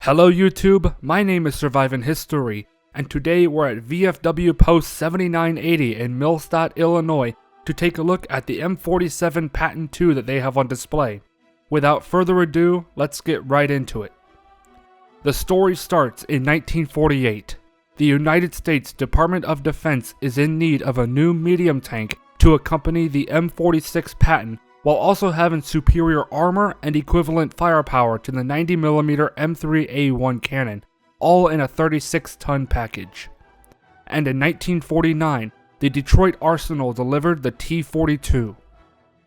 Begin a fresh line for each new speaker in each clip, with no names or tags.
Hello YouTube, my name is Surviving History, and today we're at VFW Post 7980 in Millstadt, Illinois to take a look at the M47 Patton II that they have on display. Without further ado, let's get right into it. The story starts in 1948. The United States Department of Defense is in need of a new medium tank to accompany the M46 Patton, while also having superior armor and equivalent firepower to the 90mm M3A1 cannon, all in a 36-ton package. And in 1949, the Detroit Arsenal delivered the T-42.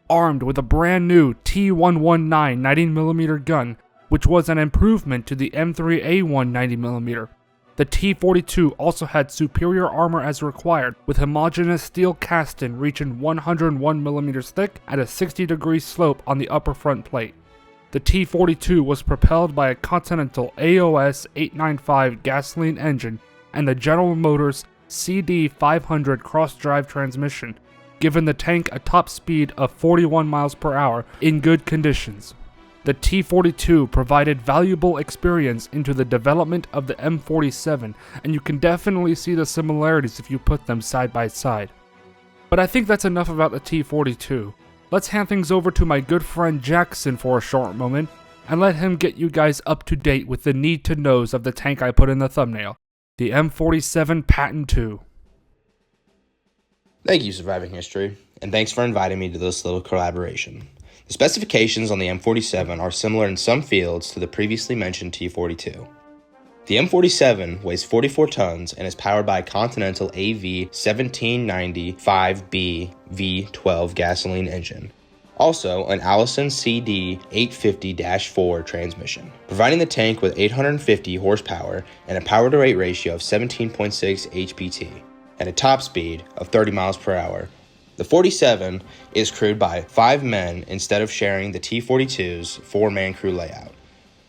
Armed with a brand new T-119 90mm gun, which was an improvement to the M3A1 90mm, the T-42 also had superior armor as required, with homogeneous steel casting reaching 101mm thick at a 60-degree slope on the upper front plate. The T-42 was propelled by a Continental AOS 895 gasoline engine and the General Motors CD500 cross-drive transmission, giving the tank a top speed of 41 miles per hour in good conditions. The T-42 provided valuable experience into the development of the M47, and you can definitely see the similarities if you put them side by side. But I think that's enough about the T-42. Let's hand things over to my good friend Jackson for a short moment, and let him get you guys up to date with the need-to-knows of the tank I put in the thumbnail, the M47 Patton II.
Thank you, Surviving History, and thanks for inviting me to this little collaboration. The specifications on the M47 are similar in some fields to the previously mentioned T-42. The M47 weighs 44 tons and is powered by a Continental AV 1795B V12 gasoline engine. Also, an Allison CD 850-4 transmission, providing the tank with 850 horsepower and a power-to-weight ratio of 17.6 HPT at a top speed of 30 miles per hour. The 47 is crewed by 5 men instead of sharing the T-42's 4-man crew layout.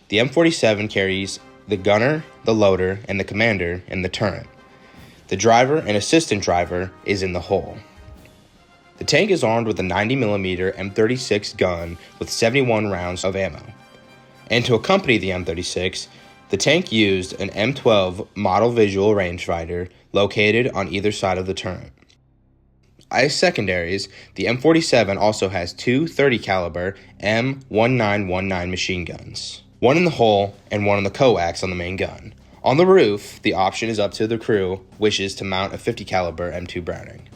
The M47 carries the gunner, the loader, and the commander in the turret. The driver and assistant driver is in the hull. The tank is armed with a 90mm M36 gun with 71 rounds of ammo. And to accompany the M36, the tank used an M12 model visual rangefinder located on either side of the turret. As secondaries, the M47 also has two 30 caliber M1919 machine guns, one in the hull and one in the coax on the main gun. On the roof, the option is up to the crew wishes to mount a 50 caliber M2 Browning.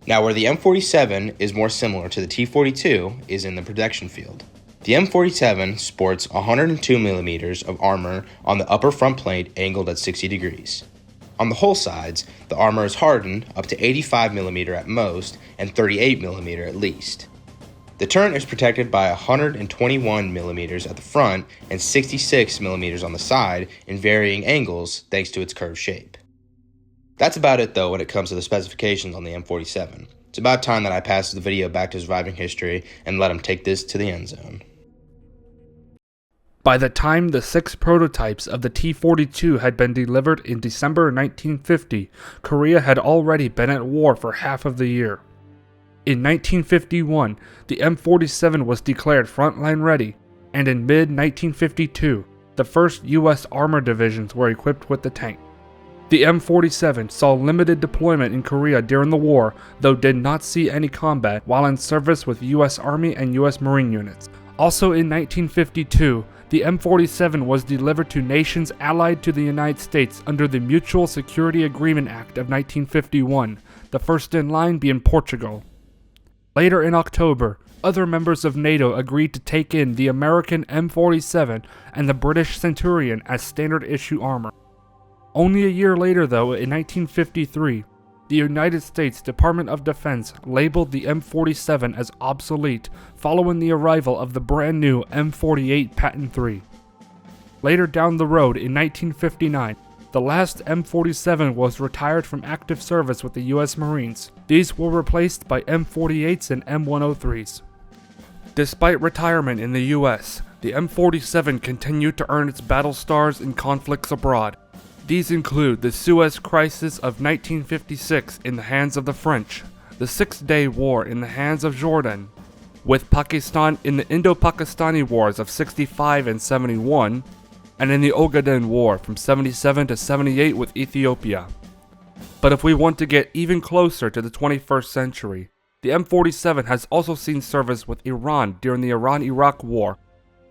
Now, where the M47 is more similar to the T-42 is in the protection field. The M47 sports 102mm of armor on the upper front plate angled at 60 degrees. On the hull sides, the armor is hardened up to 85mm at most and 38mm at least. The turret is protected by 121mm at the front and 66mm on the side in varying angles thanks to its curved shape. That's about it though when it comes to the specifications on the M47. It's about time that I pass the video back to Surviving History and let him take this to the end zone.
By the time the 6 prototypes of the T-42 had been delivered in December 1950, Korea had already been at war for half of the year. In 1951, the M47 was declared frontline ready, and in mid-1952, the first U.S. Armour divisions were equipped with the tank. The M47 saw limited deployment in Korea during the war, though did not see any combat while in service with U.S. Army and U.S. Marine units. Also in 1952, the M47 was delivered to nations allied to the United States under the Mutual Security Agreement Act of 1951, the first in line being Portugal. Later in October, other members of NATO agreed to take in the American M47 and the British Centurion as standard issue armor. Only a year later though, in 1953, the United States Department of Defense labeled the M47 as obsolete following the arrival of the brand new M48 Patton III. Later down the road in 1959, the last M47 was retired from active service with the U.S. Marines. These were replaced by M48s and M103s. Despite retirement in the U.S., the M47 continued to earn its battle stars in conflicts abroad. These include the Suez Crisis of 1956 in the hands of the French, the Six-Day War in the hands of Jordan, with Pakistan in the Indo-Pakistani Wars of 65 and 71, and in the Ogaden War from 77 to 78 with Ethiopia. But if we want to get even closer to the 21st century, the M47 has also seen service with Iran during the Iran-Iraq War,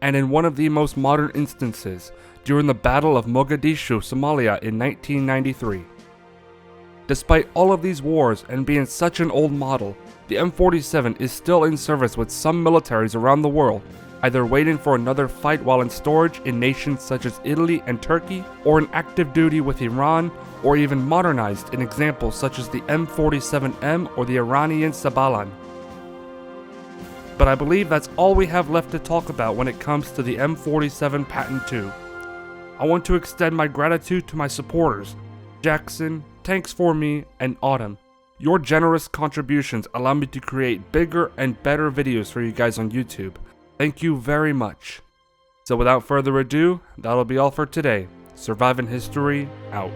and in one of the most modern instances, during the Battle of Mogadishu, Somalia in 1993. Despite all of these wars and being such an old model, the M47 is still in service with some militaries around the world, either waiting for another fight while in storage in nations such as Italy and Turkey, or in active duty with Iran, or even modernized in examples such as the M47M or the Iranian Sabalan. But I believe that's all we have left to talk about when it comes to the M47 Patton II. I want to extend my gratitude to my supporters, Jackson, Tanks for Me, and Autumn. Your generous contributions allow me to create bigger and better videos for you guys on YouTube. Thank you very much. So without further ado, that'll be all for today. Surviving History, out.